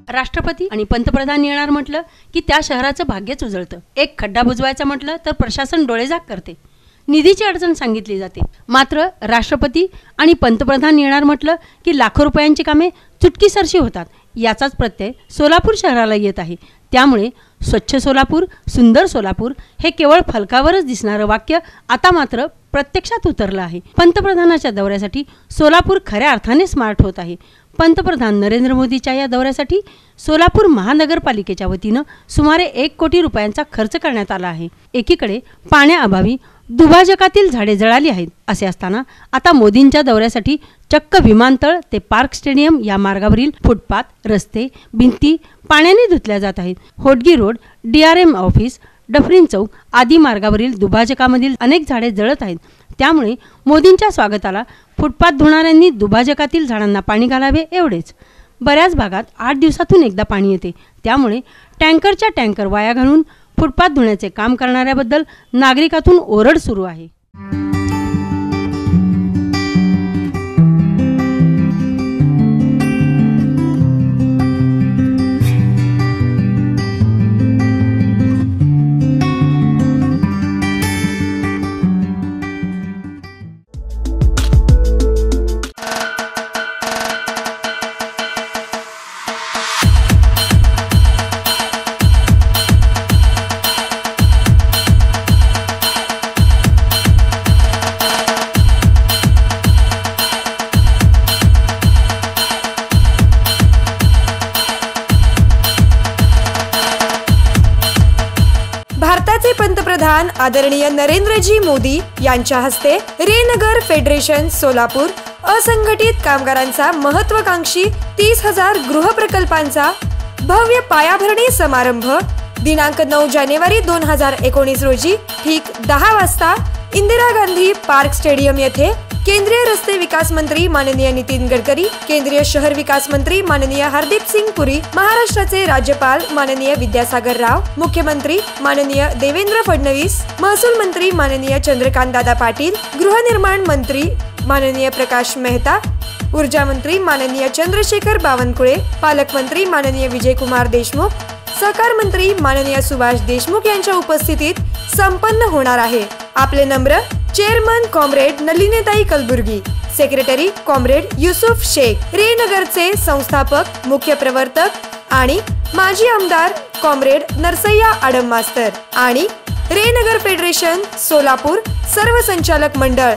राष्ट्रपती आणि पंतप्रधान येणार म्हटलं की त्या शहराचं भाग्यच उजळतं। एक खड्डा बुजवायचा म्हटलं तर प्रशासन डोळेझाक करते, निधीची अडचण सांगितली जाते। मात्र राष्ट्रपती आणि पंतप्रधान येणार म्हटलं की लाखो रुपयांची कामे चुटकीसरशी होतात। याचाच प्रत्यय सोलापूर शहराला येत आहे। त्यामुळे स्वच्छ सोलापूर, सुंदर सोलापूर हे केवळ फलकावरच दिसणारं वाक्य आता मात्र प्रत्यक्षात उतरलं आहे। पंतप्रधानाच्या दौऱ्यासाठी सोलापूर खऱ्या अर्थाने स्मार्ट होत आहे। पंतप्रधान नरेंद्र मोदीच्या या दौऱ्यासाठी सोलापूर महानगरपालिकेच्या वतीनं सुमारे 1 कोटी रुपयांचा खर्च करण्यात आला आहे। एकीकडे पाण्याअभावी दुभाजकातील झाडे जळाली आहेत असे असताना आता मोदींच्या दौऱ्यासाठी चक्क विमानतळ ते पार्क स्टेडियम या मार्गावरील फुटपाथ, रस्ते, भिंती पाण्याने धुतल्या जात आहेत। Hodgi road, DRM office, Dufferin Chowk आदी मार्गावरील दुभाजकामधील अनेक झाडे जळत आहेत। त्यामुळे मोदींच्या स्वागताला फुटपाथ धुणाऱ्यांनी दुभाजकातील झाडांना पाणी घालावे एवढेच। बऱ्याच भागात 8 दिवसातून एकदा पाणी येते। त्यामुळे टँकरच्या टँकर वाया घालून फुटपाथ धुण्याचे काम करणाऱ्याबद्दल नागरिकातून ओरड सुरू आहे। भारताचे पंतप्रधान आदरणीय नरेंद्रजी मोदी यांच्या हस्ते रेनगर फेडरेशन सोलापूर असंघटित कामगारांचा महत्त्वाकांक्षी 30,000 गृहप्रकल्पांचा भव्य पायाभरणी समारंभ दिनांक 9 जानेवारी 2019 रोजी ठीक 10 वाजता इंदिरा गांधी पार्क स्टेडियम येथे केंद्रीय रस्ते विकास मंत्री माननीय नितीन गडकरी, केंद्रीय शहर विकास मंत्री माननीय हरदीप सिंग पुरी, महाराष्ट्राचे राज्यपाल माननीय विद्यासागर राव, मुख्यमंत्री माननीय देवेंद्र फडणवीस, महसूल मंत्री माननीय चंद्रकांत दादा पाटील, गृहनिर्माण मंत्री माननीय प्रकाश मेहता, ऊर्जा मंत्री माननीय चंद्रशेखर बावनकुळे, पालकमंत्री माननीय विजयकुमार देशमुख, सहकार मंत्री माननीय सुभाष देशमुख यांच्या उपस्थितीत संपन्न होणार आहे। आपले नम्र chairman comrade Nalinitai Kalburgi, secretary comrade Yusuf Shaikh, रेनगरचे संस्थापक, मुख्य प्रवर्तक आणि माजी आमदार कॉम्रेड नरसय्या आडम मास्तर आणि रेनगर फेडरेशन सोलापूर सर्व संचालक मंडळ